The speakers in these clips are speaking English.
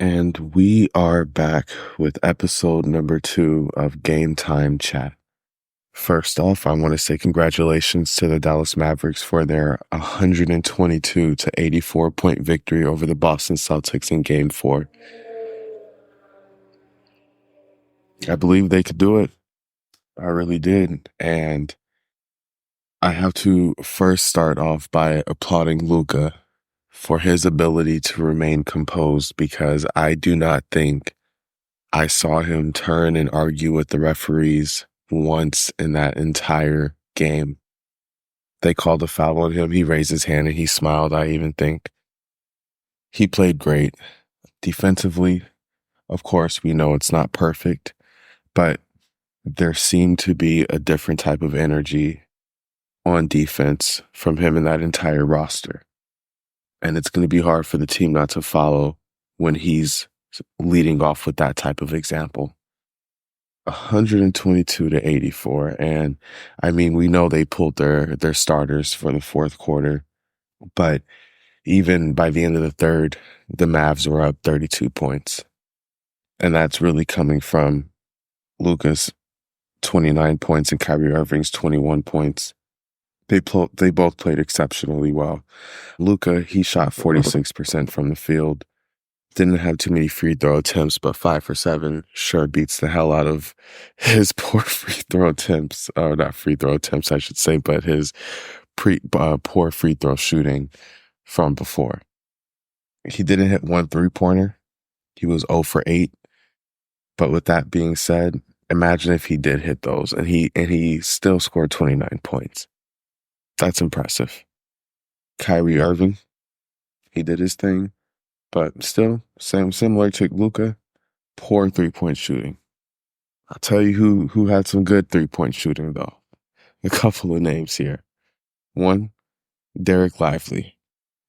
And we are back with episode number 2 of Game Time Chat. First off, I want to say congratulations to the Dallas Mavericks for their 122 to 84 point victory over the Boston Celtics in Game 4. I believe they could do it. I really did. And I have to first start off by applauding Luka for his ability to remain composed, because I do not think I saw him turn and argue with the referees once in that entire game. They called a foul on him. He raised his hand and he smiled, I even think. He played great. Defensively, of course, we know it's not perfect, but there seemed to be a different type of energy on defense from him and that entire roster. And it's going to be hard for the team not to follow when he's leading off with that type of example. 122 to 84. And I mean, we know they pulled their starters for the fourth quarter, but even by the end of the third, the Mavs were up 32 points. And that's really coming from Luka's 29 points and Kyrie Irving's 21 points. They both played exceptionally well. Luka, he shot 46% from the field. Didn't have too many free throw attempts, but 5 for 7 sure beats the hell out of his poor free throw attempts. Or not free throw attempts, I should say, but his poor free throw shooting from before. He didn't hit one three-pointer. He was 0 for 8. But with that being said, imagine if he did hit those and he still scored 29 points. That's impressive. Kyrie Irving, he did his thing, but still, similar to Luka, poor three-point shooting. I'll tell you who had some good three-point shooting, though. A couple of names here. One, Derek Lively.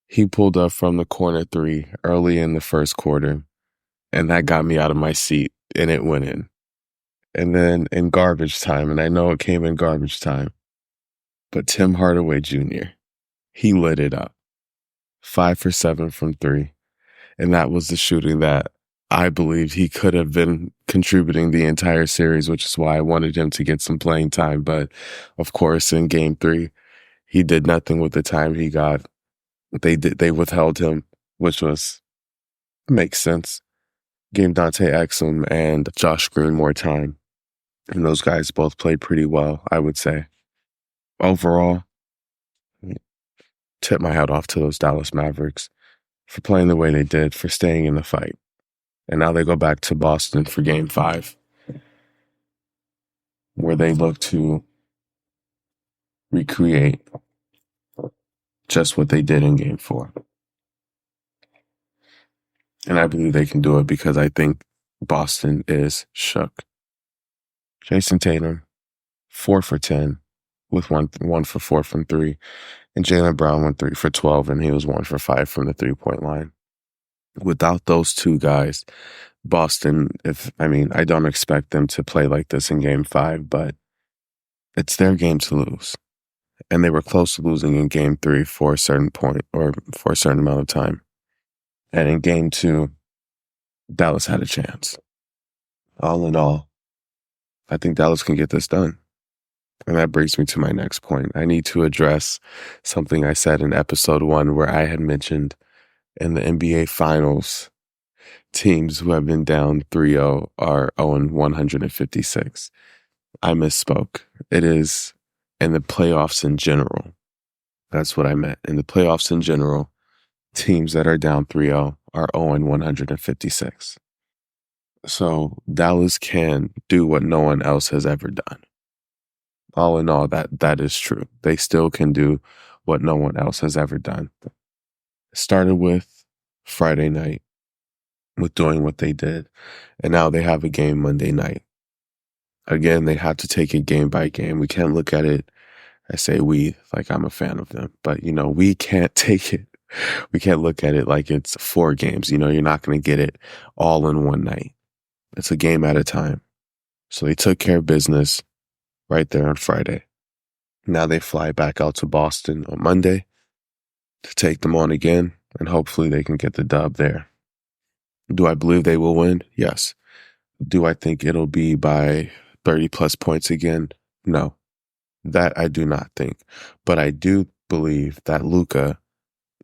He pulled up from the corner three early in the first quarter, and that got me out of my seat, and it went in. And then in garbage time, and I know it came in garbage time, but Tim Hardaway Jr., he lit it up. 5 for 7 from 3. And that was the shooting that I believed he could have been contributing the entire series, which is why I wanted him to get some playing time. But of course, in Game 3, he did nothing with the time he got. They withheld him, which makes sense. Gave Dante Exum and Josh Green more time. And those guys both played pretty well, I would say. Overall, tip my hat off to those Dallas Mavericks for playing the way they did, for staying in the fight. And now they go back to Boston for Game 5, where they look to recreate just what they did in Game 4. And I believe they can do it because I think Boston is shook. Jason Tatum, 4 for 10, with one for 4 from 3. And Jaylen Brown went 3 for 12, and he was 1 for 5 from the three-point line. Without those two guys, Boston, I don't expect them to play like this in Game 5, but it's their game to lose. And they were close to losing in Game 3 for a certain point, or for a certain amount of time. And in Game 2, Dallas had a chance. All in all, I think Dallas can get this done. And that brings me to my next point. I need to address something I said in episode 1 where I had mentioned in the NBA Finals, teams who have been down 3-0 are 0-156. I misspoke. It is in the playoffs in general. That's what I meant. In the playoffs in general, teams that are down 3-0 are 0-156. So Dallas can do what no one else has ever done. All in all, that is true. They still can do what no one else has ever done. It started with Friday night, with doing what they did, and now they have a game Monday night. Again, they have to take it game by game. We can't look at it, I say we, like I'm a fan of them, but we can't take it. We can't look at it like it's 4 games. You're not going to get it all in one night. It's a game at a time. So they took care of business right there on Friday. Now they fly back out to Boston on Monday to take them on again, and hopefully they can get the dub there. Do I believe they will win? Yes. Do I think it'll be by 30 plus points again? No. That I do not think. But I do believe that Luka,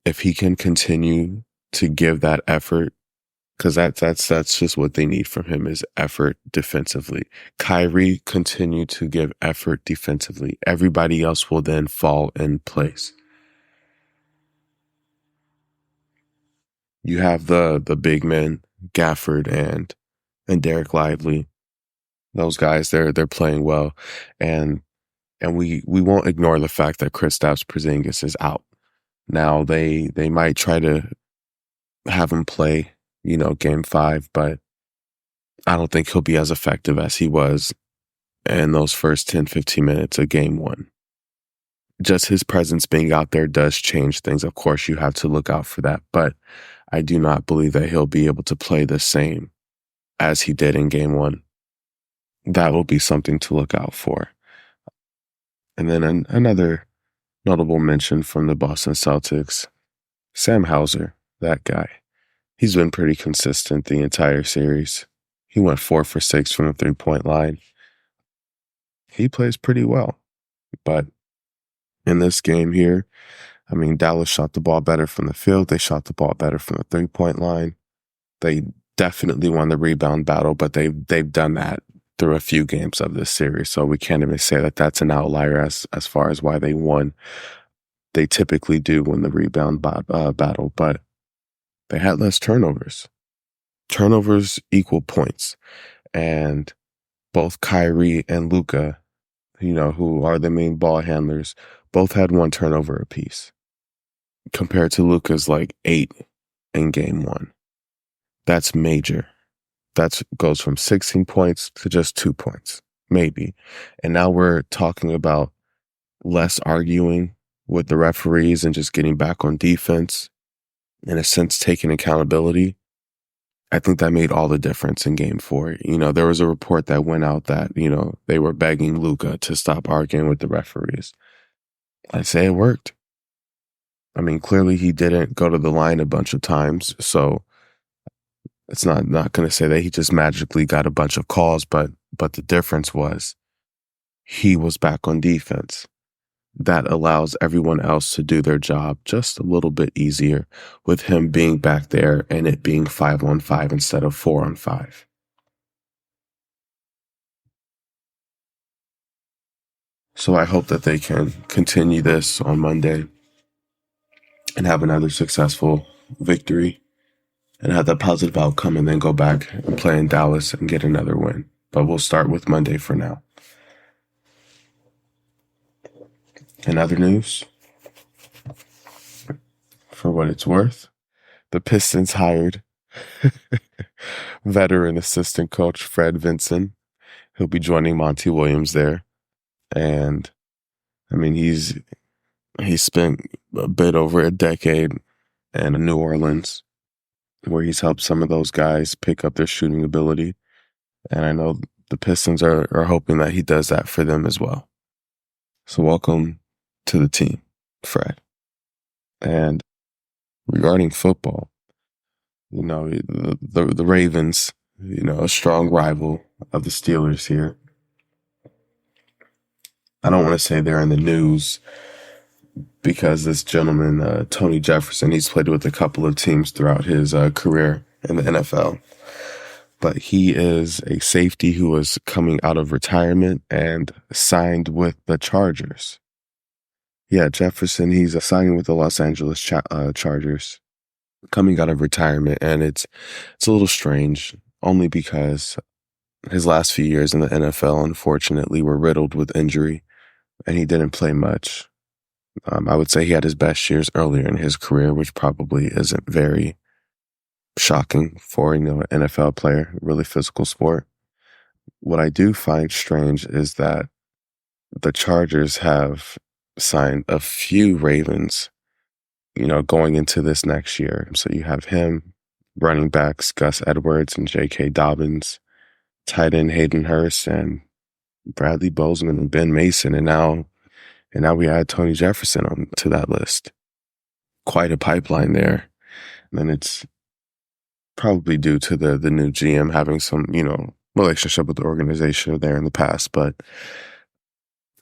if he can continue to give that effort, because that's just what they need from him is effort defensively. Kyrie continue to give effort defensively. Everybody else will then fall in place. You have the big men, Gafford and Derek Lively. Those guys, they're playing well, and we won't ignore the fact that Kristaps Porzingis is out. Now they might try to have him play, game 5, but I don't think he'll be as effective as he was in those first 10, 15 minutes of game 1. Just his presence being out there does change things. Of course, you have to look out for that, but I do not believe that he'll be able to play the same as he did in game 1. That will be something to look out for. And then another notable mention from the Boston Celtics, Sam Hauser, that guy. He's been pretty consistent the entire series. He went 4 for 6 from the 3-point line. He plays pretty well. But in this game here, Dallas shot the ball better from the field. They shot the ball better from the 3-point line. They definitely won the rebound battle, but they've done that through a few games of this series. So we can't even say that that's an outlier as far as why they won. They typically do win the rebound battle, but they had less turnovers. Turnovers equal points. And both Kyrie and Luka, who are the main ball handlers, both had 1 turnover apiece. Compared to Luka's 8 in game 1. That's major. That goes from 16 points to just 2 points, maybe. And now we're talking about less arguing with the referees and just getting back on defense, in a sense, taking accountability. I think that made all the difference in game 4. There was a report that went out that, they were begging Luka to stop arguing with the referees. I'd say it worked. Clearly he didn't go to the line a bunch of times, so it's not going to say that he just magically got a bunch of calls, but the difference was he was back on defense. That allows everyone else to do their job just a little bit easier with him being back there and it being 5-on-5 instead of 4-on-5. So I hope that they can continue this on Monday and have another successful victory and have that positive outcome and then go back and play in Dallas and get another win. But we'll start with Monday for now. In other news, for what it's worth, the Pistons hired veteran assistant coach Fred Vinson. He'll be joining Monty Williams there. And he's spent a bit over a decade in New Orleans, where he's helped some of those guys pick up their shooting ability. And I know the Pistons are hoping that he does that for them as well. So welcome to the team, Fred. And regarding football, the Ravens, a strong rival of the Steelers here. I don't want to say they're in the news because this gentleman, Tony Jefferson, he's played with a couple of teams throughout his career in the NFL. But he is a safety who was coming out of retirement and signed with the Chargers. Yeah, Jefferson, he's signing with the Los Angeles Chargers, coming out of retirement. And it's a little strange, only because his last few years in the NFL, unfortunately, were riddled with injury, and he didn't play much. I would say he had his best years earlier in his career, which probably isn't very shocking for, an NFL player, really physical sport. What I do find strange is that the Chargers have signed a few Ravens, going into this next year. So you have him, running backs, Gus Edwards and J.K. Dobbins, tight end Hayden Hurst and Bradley Bozeman and Ben Mason. And now we add Tony Jefferson on to that list. Quite a pipeline there. And then probably due to the new GM having some, relationship with the organization there in the past. But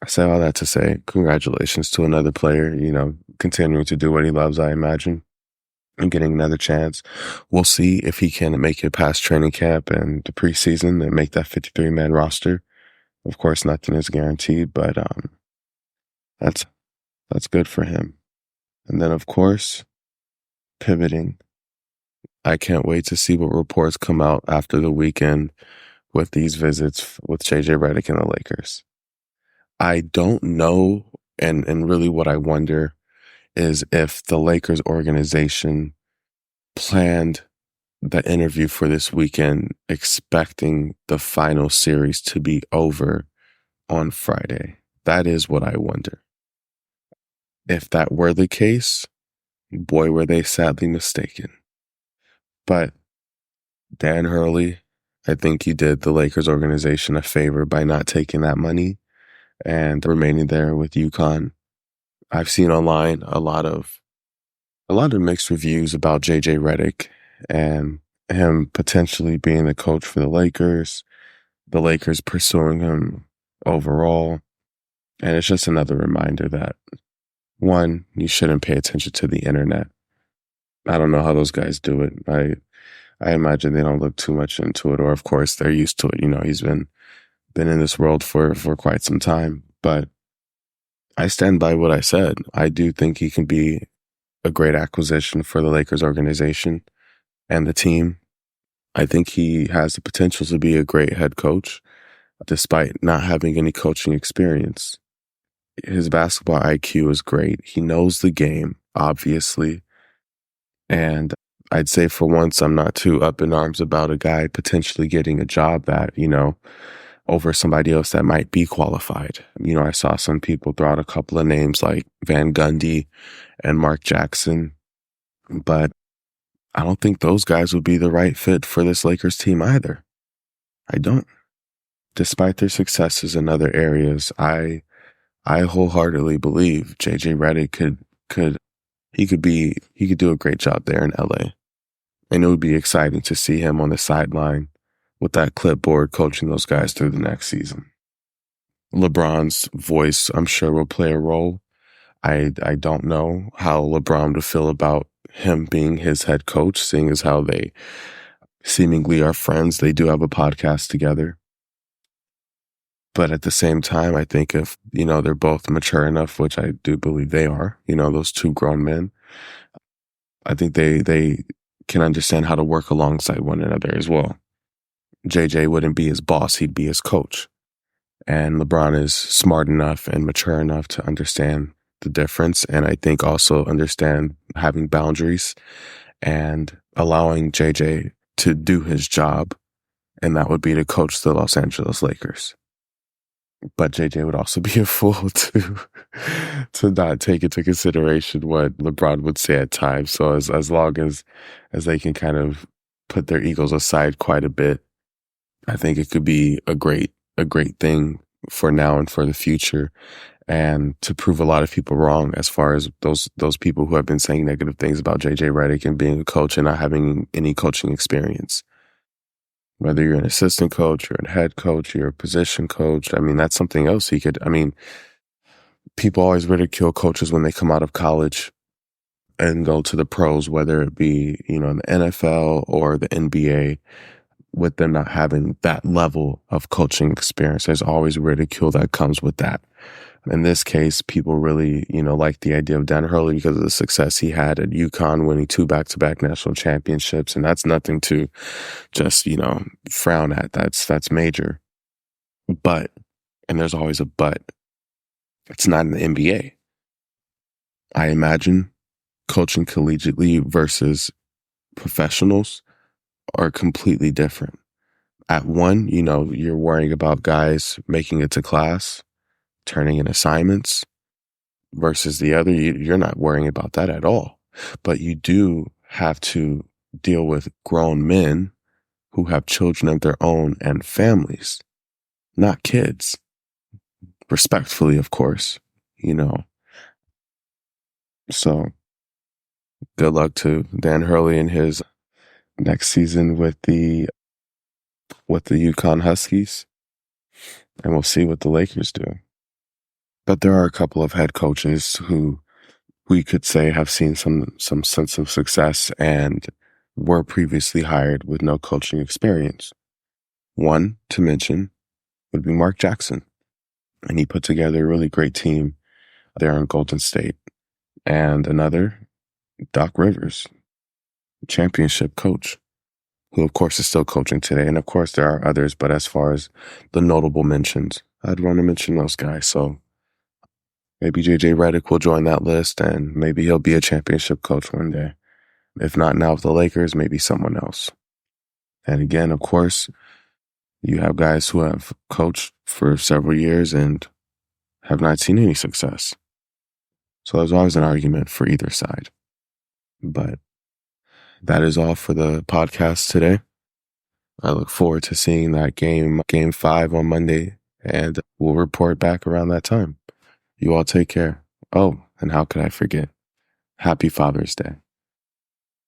I say all that to say, congratulations to another player, continuing to do what he loves, I imagine, and getting another chance. We'll see if he can make it past training camp and the preseason and make that 53-man roster. Of course, nothing is guaranteed, but that's good for him. And then, of course, pivoting, I can't wait to see what reports come out after the weekend with these visits with JJ Redick and the Lakers. I don't know, and really what I wonder is if the Lakers organization planned the interview for this weekend expecting the final series to be over on Friday. That is what I wonder. If that were the case, boy, were they sadly mistaken. But Dan Hurley, I think he did the Lakers organization a favor by not taking that money and remaining there with UConn. I've seen online a lot of mixed reviews about JJ Redick and him potentially being the coach for the Lakers pursuing him overall. And it's just another reminder that, one, you shouldn't pay attention to the internet. I don't know how those guys do it. I imagine they don't look too much into it, or of course they're used to it. He's been in this world for quite some time. But I stand by what I said. I do think he can be a great acquisition for the Lakers organization and the team. I think he has the potential to be a great head coach, despite not having any coaching experience. His basketball IQ is great. He knows the game, obviously. And I'd say for once, I'm not too up in arms about a guy potentially getting a job that, over somebody else that might be qualified. I saw some people throw out a couple of names like Van Gundy and Mark Jackson, but I don't think those guys would be the right fit for this Lakers team either. I don't. Despite their successes in other areas, I wholeheartedly believe JJ Redick could do a great job there in LA. And it would be exciting to see him on the sideline with that clipboard coaching those guys through the next season. LeBron's voice, I'm sure, will play a role. I don't know how LeBron would feel about him being his head coach, seeing as how they seemingly are friends. They do have a podcast together. But at the same time, I think if, they're both mature enough, which I do believe they are, those two grown men, I think they can understand how to work alongside one another as well. JJ wouldn't be his boss, he'd be his coach. And LeBron is smart enough and mature enough to understand the difference, and I think also understand having boundaries and allowing JJ to do his job, and that would be to coach the Los Angeles Lakers. But JJ would also be a fool to not take into consideration what LeBron would say at times. So as long as they can kind of put their egos aside quite a bit, I think it could be a great thing for now and for the future, and to prove a lot of people wrong as far as those people who have been saying negative things about JJ Redick and being a coach and not having any coaching experience. Whether you're an assistant coach, you're a head coach, you're a position coach, that's something else he could. People always ridicule coaches when they come out of college and go to the pros, whether it be, in the NFL or the NBA, with them not having that level of coaching experience. There's always ridicule that comes with that. In this case, people really, like the idea of Dan Hurley because of the success he had at UConn, winning 2 back-to-back national championships. And that's nothing to just, frown at. That's major. But, and there's always a but, it's not in the NBA. I imagine coaching collegiately versus professionals are completely different. At one, you're worrying about guys making it to class, turning in assignments, versus the other, you're not worrying about that at all. But you do have to deal with grown men who have children of their own and families, not kids. Respectfully, of course, So good luck to Dan Hurley and his next season with the Yukon Huskies, and we'll see what the Lakers do. But there are a couple of head coaches who we could say have seen some sense of success and were previously hired with no coaching experience. One to mention would be Mark Jackson, and he put together a really great team there in Golden State. And another, Doc Rivers, championship coach, who of course is still coaching today. And of course there are others, but as far as the notable mentions, I'd want to mention those guys. So maybe JJ Redick will join that list, and maybe he'll be a championship coach one day. If not now with the Lakers, maybe someone else. And again, of course, you have guys who have coached for several years and have not seen any success. So there's always an argument for either side. But that is all for the podcast today. I look forward to seeing that game 5 on Monday, and we'll report back around that time. You all take care. Oh, and how could I forget? Happy Father's Day.